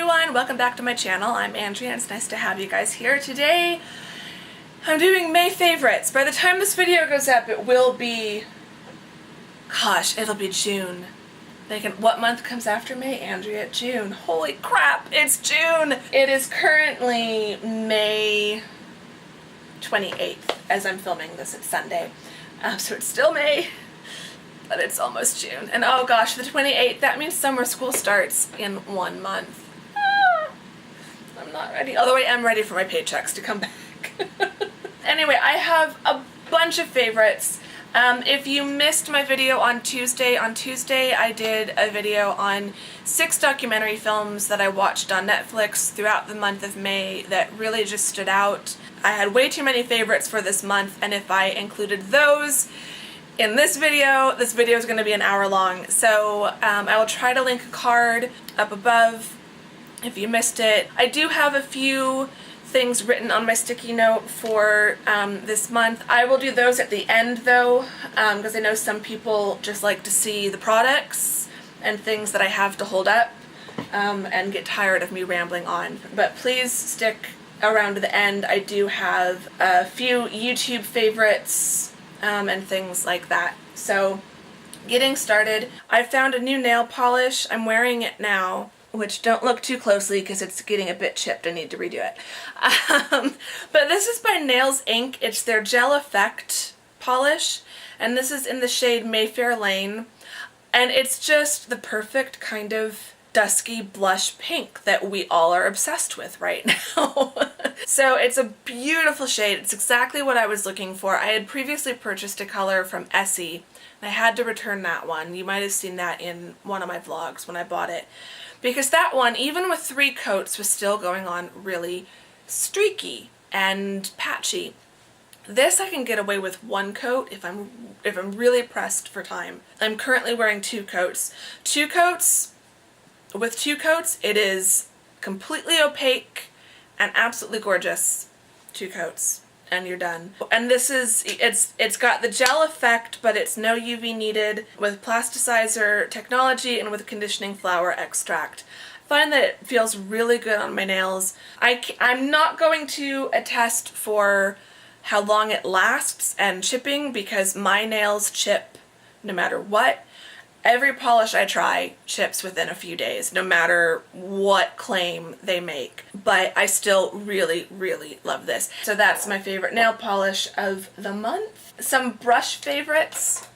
everyone, welcome back to my channel. I'm Andrea and it's nice to have you guys here. Today I'm doing May favorites. By the time this video goes up it will be, it'll be June. What month comes after May? Andrea, June. Holy crap, it's June! It is currently May 28th as I'm filming this. It's Sunday. So it's still May, but it's almost June. And oh gosh, the 28th, that means summer school starts in 1 month. I'm not ready, although I am ready for my paychecks to come back. Anyway, I have a bunch of favorites. If you missed my video on Tuesday I did a video on 6 documentary films that I watched on Netflix throughout the month of May that really just stood out. I had way too many favorites for this month, and if I included those in this video is going to be an hour long. So I will try to link a card up above if you missed it. I do have a few things written on my sticky note for this month. I will do those at the end though, because I know some people just like to see the products and things that I have to hold up and get tired of me rambling on. But please stick around to the end. I do have a few YouTube favorites and things like that. So getting started, I found a new nail polish. I'm wearing it now, which don't look too closely because it's getting a bit chipped. I need to redo it. But this is by Nails Inc. It's their Gel Effect polish, and this is in the shade Mayfair Lane, and it's just the perfect kind of dusky blush pink that we all are obsessed with right now. So it's a beautiful shade. It's exactly what I was looking for. I had previously purchased a color from Essie, and I had to return that one. You might have seen that in one of my vlogs when I bought it, because that one, even with 3 coats, was still going on really streaky and patchy. This I can get away with 1 coat if I'm really pressed for time. I'm currently wearing 2 coats. With 2 coats, it is completely opaque and absolutely gorgeous. 2 coats and you're done. And this is, it's got the gel effect, but it's no UV needed, with plasticizer technology and with conditioning flower extract. I find that it feels really good on my nails. I'm not going to attest for how long it lasts and chipping, because my nails chip no matter what. Every polish I try chips within a few days, no matter what claim they make. But I still really, really love this. So that's my favorite nail polish of the month. Some brush favorites.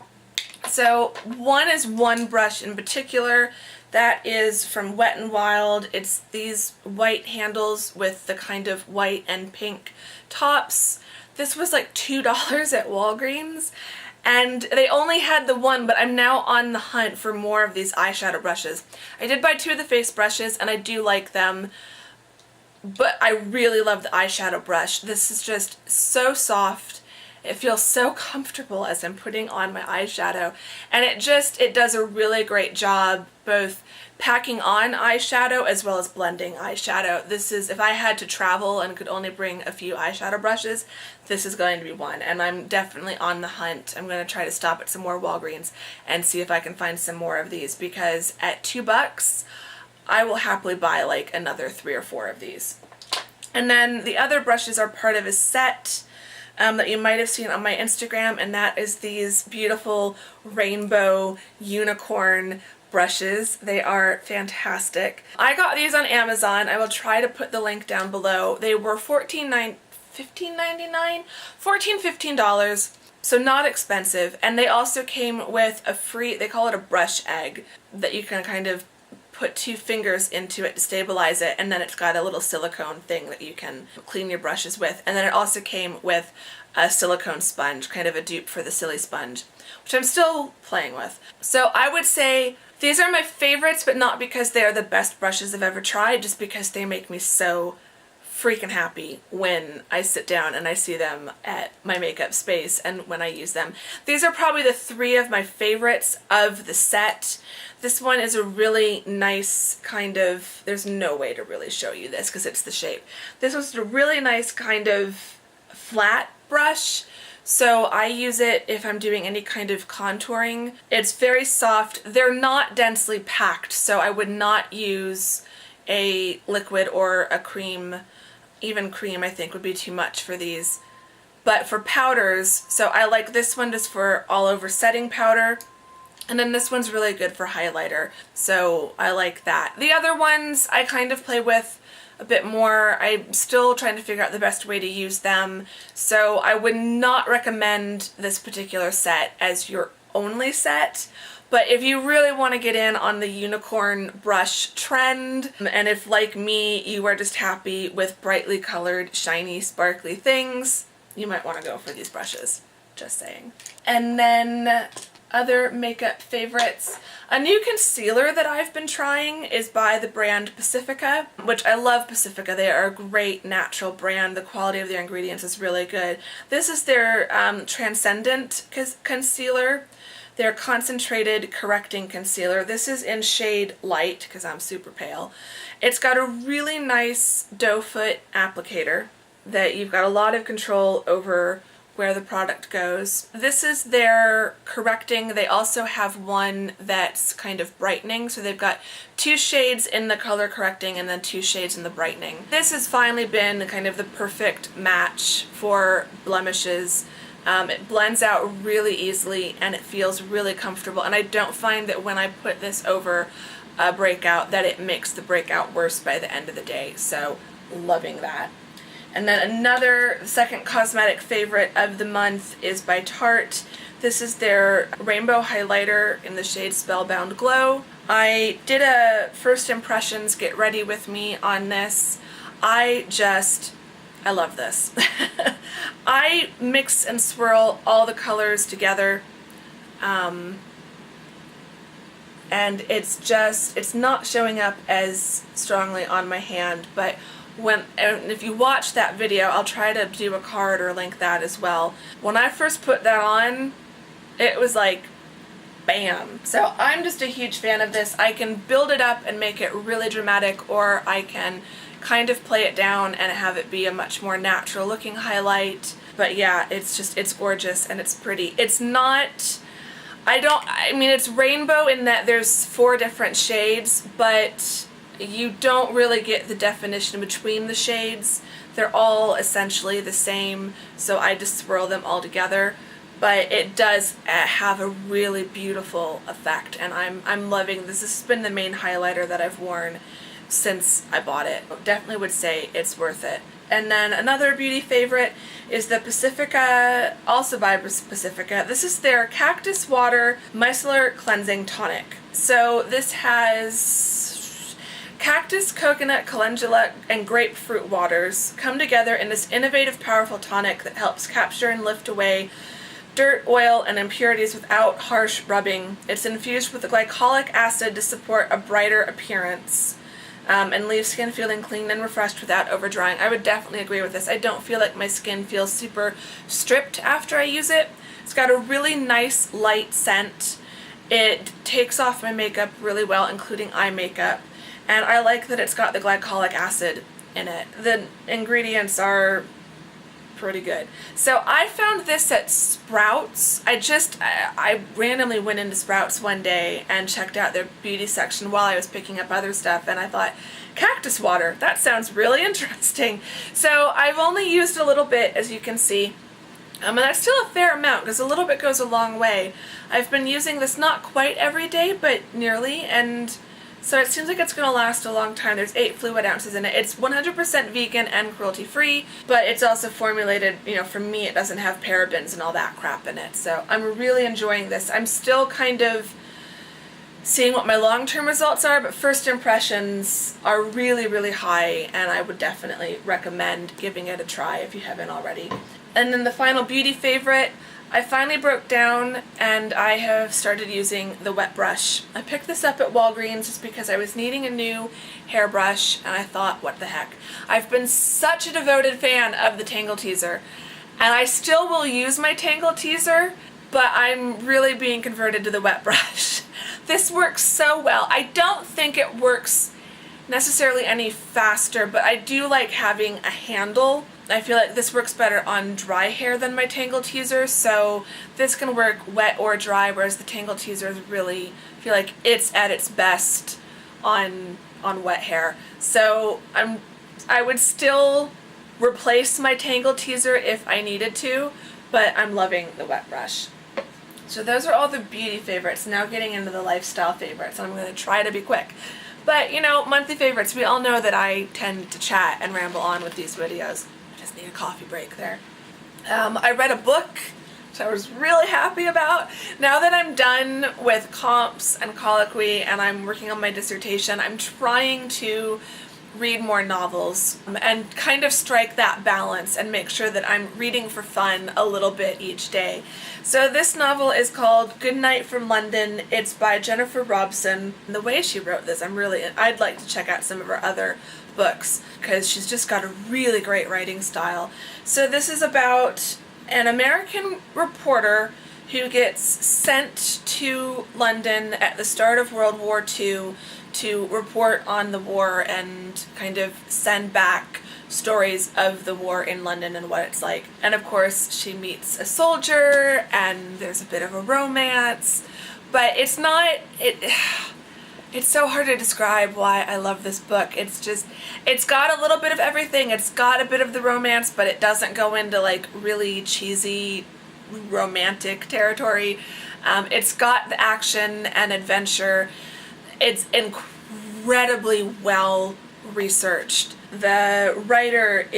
So one is one brush in particular. That is from Wet n Wild. It's these white handles with the kind of white and pink tops. This was like $2 at Walgreens. And they only had the one, but I'm now on the hunt for more of these eyeshadow brushes. I did buy 2 of the face brushes, and I do like them, but I really love the eyeshadow brush. This is just so soft. It feels so comfortable as I'm putting on my eyeshadow, and it does a really great job both packing on eyeshadow as well as blending eyeshadow. This is, if I had to travel and could only bring a few eyeshadow brushes, this is going to be one, and I'm definitely on the hunt. I'm going to try to stop at some more Walgreens and see if I can find some more of these, because at $2 I will happily buy like another 3 or 4 of these. And then the other brushes are part of a set that you might have seen on my Instagram, and that is these beautiful rainbow unicorn brushes. They are fantastic. I got these on Amazon. I will try to put the link down below. They were $15.99, $15, so not expensive. And they also came with a free, they call it a brush egg, that you can kind of put 2 fingers into it to stabilize it, and then it's got a little silicone thing that you can clean your brushes with. And then it also came with a silicone sponge, kind of a dupe for the Silly Sponge, which I'm still playing with. So I would say these are my favorites, but not because they are the best brushes I've ever tried, just because they make me so freaking happy when I sit down and I see them at my makeup space and when I use them. These are probably the 3 of my favorites of the set. This one is a really nice kind of, there's no way to really show you this because it's the shape. This was a really nice kind of flat brush, so I use it if I'm doing any kind of contouring. It's very soft. They're not densely packed, so I would not use a liquid or a cream. Even cream I think would be too much for these. But for powders, so I like this one just for all over setting powder. And then this one's really good for highlighter. So I like that. The other ones I kind of play with a bit more. I'm still trying to figure out the best way to use them. So I would not recommend this particular set as your only set. But if you really want to get in on the unicorn brush trend, and if like me you are just happy with brightly colored, shiny, sparkly things, you might want to go for these brushes. Just saying. And then other makeup favorites. A new concealer that I've been trying is by the brand Pacifica, which I love Pacifica. They are a great natural brand. The quality of their ingredients is really good. This is their Transcendent Concealer. Their Concentrated Correcting Concealer. This is in shade Light, because I'm super pale. It's got a really nice doe foot applicator that you've got a lot of control over where the product goes. This is their correcting. They also have one that's kind of brightening, so they've got 2 shades in the color correcting and then 2 shades in the brightening. This has finally been kind of the perfect match for blemishes. It blends out really easily and it feels really comfortable, and I don't find that when I put this over a breakout that it makes the breakout worse by the end of the day, so loving that. And then another second cosmetic favorite of the month is by Tarte. This is their Rainbow Highlighter in the shade Spellbound Glow. I did a first impressions get ready with me on this. I love this. I mix and swirl all the colors together, and it's not showing up as strongly on my hand, but if you watch that video, I'll try to do a card or link that as well. When I first put that on, it was like bam. So I'm just a huge fan of this. I can build it up and make it really dramatic, or I can kind of play it down and have it be a much more natural looking highlight. But yeah, it's gorgeous and it's pretty. It's not, it's rainbow in that there's 4 different shades, but you don't really get the definition between the shades. They're all essentially the same, so I just swirl them all together. But it does have a really beautiful effect, and I'm loving this. This has been the main highlighter that I've worn since I bought it. Definitely would say it's worth it. And then another beauty favorite is the Pacifica, also by Pacifica. This is their Cactus Water Micellar Cleansing Tonic. So this has cactus, coconut, calendula, and grapefruit waters come together in this innovative, powerful tonic that helps capture and lift away dirt, oil, and impurities without harsh rubbing. It's infused with a glycolic acid to support a brighter appearance. And leave skin feeling clean and refreshed without over drying. I would definitely agree with this. I don't feel like my skin feels super stripped after I use it. It's got a really nice light scent. It takes off my makeup really well, including eye makeup. And I like that it's got the glycolic acid in it. The ingredients are pretty good. So I found this at Sprouts. I randomly went into Sprouts one day and checked out their beauty section while I was picking up other stuff, and I thought, cactus water, that sounds really interesting. So I've only used a little bit, as you can see, and that's still a fair amount because a little bit goes a long way. I've been using this not quite every day, but nearly, and so it seems like it's going to last a long time. There's 8 fluid ounces in it. It's 100% vegan and cruelty-free, but it's also formulated, for me, it doesn't have parabens and all that crap in it. So I'm really enjoying this. I'm still kind of seeing what my long-term results are, but first impressions are really, really high, and I would definitely recommend giving it a try if you haven't already. And then the final beauty favorite, I finally broke down and I have started using the wet brush. I picked this up at Walgreens just because I was needing a new hairbrush, and I thought, what the heck. I've been such a devoted fan of the Tangle Teezer, and I still will use my Tangle Teezer, but I'm really being converted to the wet brush. This works so well. I don't think it works necessarily any faster, but I do like having a handle. I feel like this works better on dry hair than my Tangle Teezer, so this can work wet or dry, whereas the Tangle Teezer is really, I feel like it's at its best on on wet hair. So I would still replace my Tangle teaser if I needed to, but I'm loving the wet brush. So those are all the beauty favorites. Now getting into the lifestyle favorites. I'm going to try to be quick. But, you know, monthly favorites, we all know that I tend to chat and ramble on with these videos. I just need a coffee break there. I read a book, which I was really happy about. Now that I'm done with comps and colloquy and I'm working on my dissertation, I'm trying to read more novels and kind of strike that balance and make sure that I'm reading for fun a little bit each day. So this novel is called Good Night from London. It's by Jennifer Robson. The way she wrote this, I'd like to check out some of her other books because she's just got a really great writing style. So this is about an American reporter who gets sent to London at the start of World War II to report on the war and kind of send back stories of the war in London and what it's like. And of course she meets a soldier and there's a bit of a romance, but it's so hard to describe why I love this book. It's got a little bit of everything. It's got a bit of the romance, but it doesn't go into like really cheesy romantic territory. It's got the action and adventure. It's incredibly well researched. The writer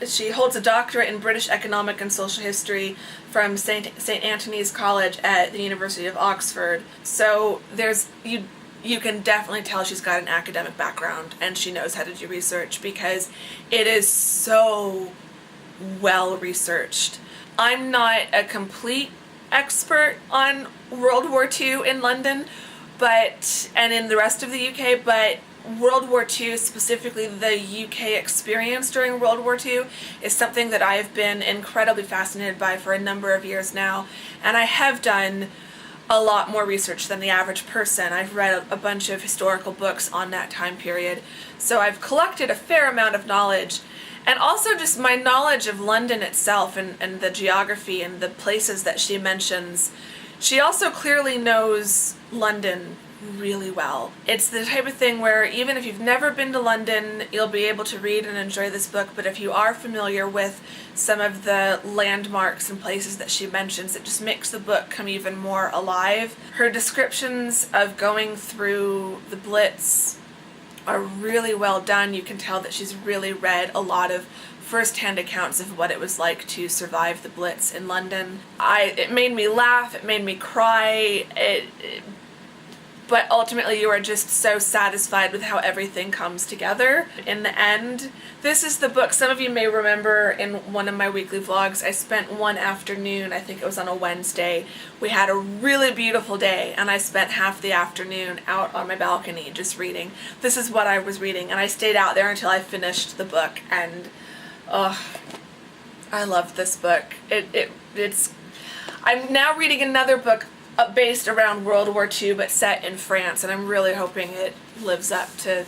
she holds a doctorate in British Economic and Social History from St. Antony's College at the University of Oxford. So you can definitely tell she's got an academic background and she knows how to do research because it is so well researched. I'm not a complete expert on World War II in London, and in the rest of the UK, but World War II, specifically the UK experience during World War II, is something that I have been incredibly fascinated by for a number of years now, and I have done a lot more research than the average person. I've read a bunch of historical books on that time period, so I've collected a fair amount of knowledge, and also just my knowledge of London itself and the geography and the places that she mentions. She also clearly knows London really well. It's the type of thing where even if you've never been to London, you'll be able to read and enjoy this book, but if you are familiar with some of the landmarks and places that she mentions, it just makes the book come even more alive. Her descriptions of going through the Blitz are really well done. You can tell that she's really read a lot of first-hand accounts of what it was like to survive the Blitz in London. It made me laugh, it made me cry, but ultimately you are just so satisfied with how everything comes together in the end. This is the book, some of you may remember in one of my weekly vlogs, I spent one afternoon, I think it was on a Wednesday, we had a really beautiful day and I spent half the afternoon out on my balcony just reading. This is what I was reading and I stayed out there until I finished the book, and I love this book. I'm now reading another book based around World War II but set in France, and I'm really hoping it lives up to.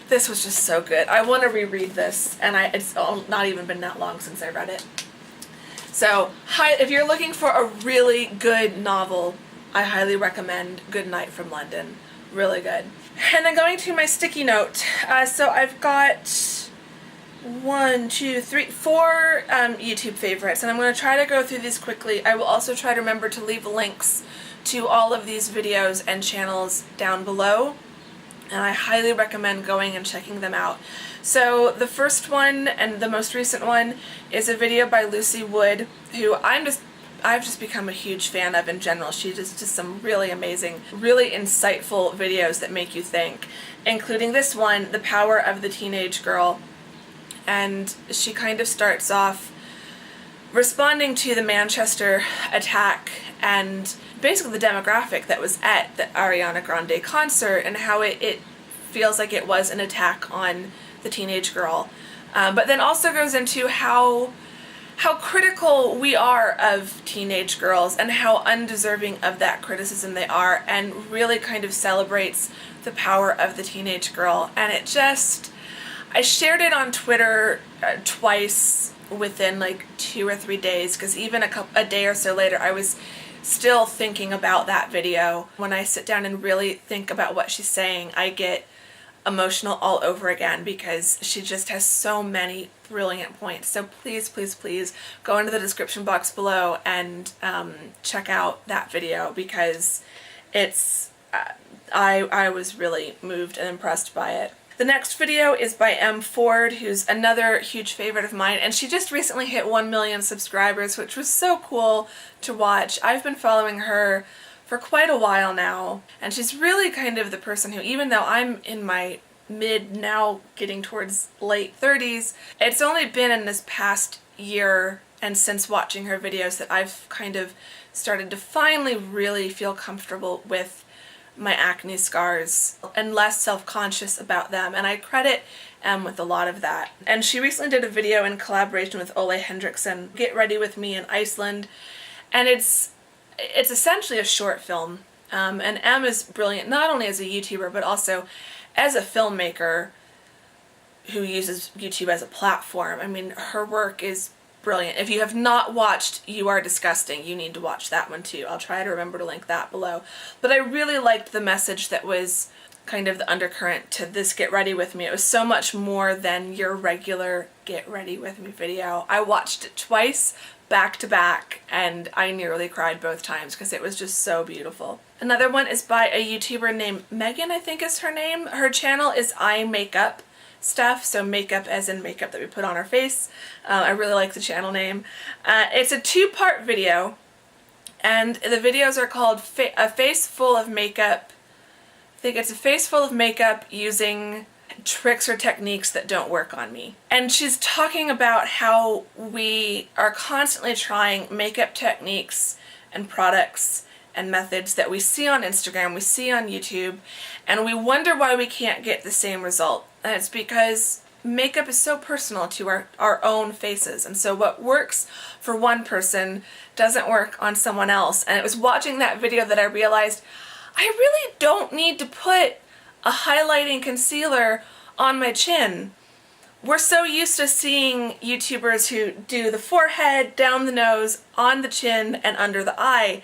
This was just so good. I want to reread this, and it's not even been that long since I read it. So, if you're looking for a really good novel, I highly recommend Good Night from London. Really good. And then going to my sticky note. So I've got 4 YouTube favorites, and I'm going to try to go through these quickly. I will also try to remember to leave links to all of these videos and channels down below, and I highly recommend going and checking them out. So the first one and the most recent one is a video by Lucy Wood, who I've just become a huge fan of in general. She does just some really amazing, really insightful videos that make you think, including this one, The Power of the Teenage Girl. And she kind of starts off responding to the Manchester attack and basically the demographic that was at the Ariana Grande concert and how it feels like it was an attack on the teenage girl. But then also goes into how critical we are of teenage girls and how undeserving of that criticism they are, and really kind of celebrates the power of the teenage girl. And I shared it on Twitter twice within like 2 or 3 days, because even a day or so later I was still thinking about that video. When I sit down and really think about what she's saying, I get emotional all over again because she just has so many brilliant points. So please, please, please go into the description box below and check out that video because it's, I was really moved and impressed by it. The next video is by M. Ford, who's another huge favorite of mine, and she just recently hit 1 million subscribers, which was so cool to watch. I've been following her for quite a while now, and she's really kind of the person who, even though I'm in my mid, now getting towards late 30s, it's only been in this past year and since watching her videos that I've kind of started to finally really feel comfortable with my acne scars and less self-conscious about them, and I credit with a lot of that. And she recently did a video in collaboration with Ole Henriksen, Get Ready With Me in Iceland, and it's essentially a short film, and M is brilliant not only as a YouTuber but also as a filmmaker who uses YouTube as a platform. I mean, her work is brilliant. If you have not watched You Are Disgusting, you need to watch that one too. I'll try to remember to link that below. But I really liked the message that was kind of the undercurrent to this Get Ready With Me. It was so much more than your regular Get Ready With Me video. I watched it twice, back to back, and I nearly cried both times because it was just so beautiful. Another one is by a YouTuber named Megan, I think is her name. Her channel is Eye Makeup Stuff, so makeup as in makeup that we put on our face. I really like the channel name. It's a two-part video, and the videos are called A Face Full of Makeup. I think it's a face full of makeup using tricks or techniques that don't work on me. And she's talking about how we are constantly trying makeup techniques and products and methods that we see on Instagram, we see on YouTube, and we wonder why we can't get the same result. And it's because makeup is so personal to our own faces, and so what works for one person doesn't work on someone else. And it was watching that video that I realized I really don't need to put a highlighting concealer on my chin. We're so used to seeing YouTubers who do the forehead, down the nose, on the chin, and under the eye.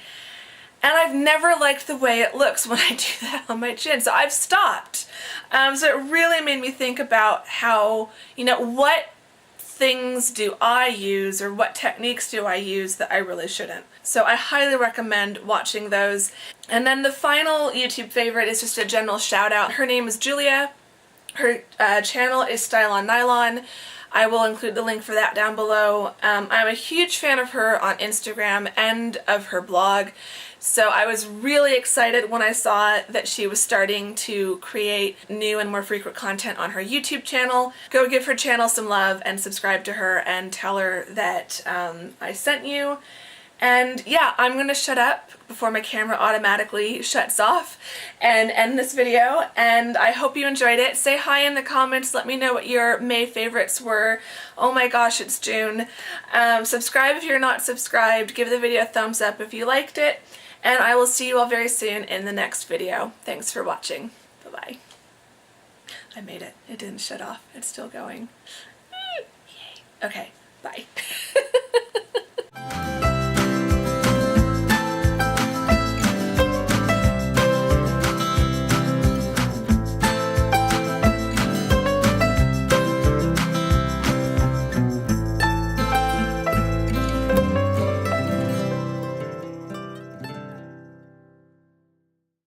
And I've never liked the way it looks when I do that on my chin, so I've stopped. So it really made me think about how, you know, what things do I use or what techniques do I use that I really shouldn't. So I highly recommend watching those. And then the final YouTube favorite is just a general shout out. Her name is Julia. Her channel is Style on Nylon. I will include the link for that down below. I'm a huge fan of her on Instagram and of her blog. So I was really excited when I saw that she was starting to create new and more frequent content on her YouTube channel. Go give her channel some love and subscribe to her and tell her that I sent you. And yeah, I'm gonna shut up before my camera automatically shuts off and end this video, and I hope you enjoyed it. Say hi in the comments, let me know what your May favorites were. Oh my gosh, it's June. Subscribe if you're not subscribed, give the video a thumbs up if you liked it, and I will see you all very soon in the next video. Thanks for watching. Bye-bye. I made it. It didn't shut off. It's still going. Yay. Okay, bye.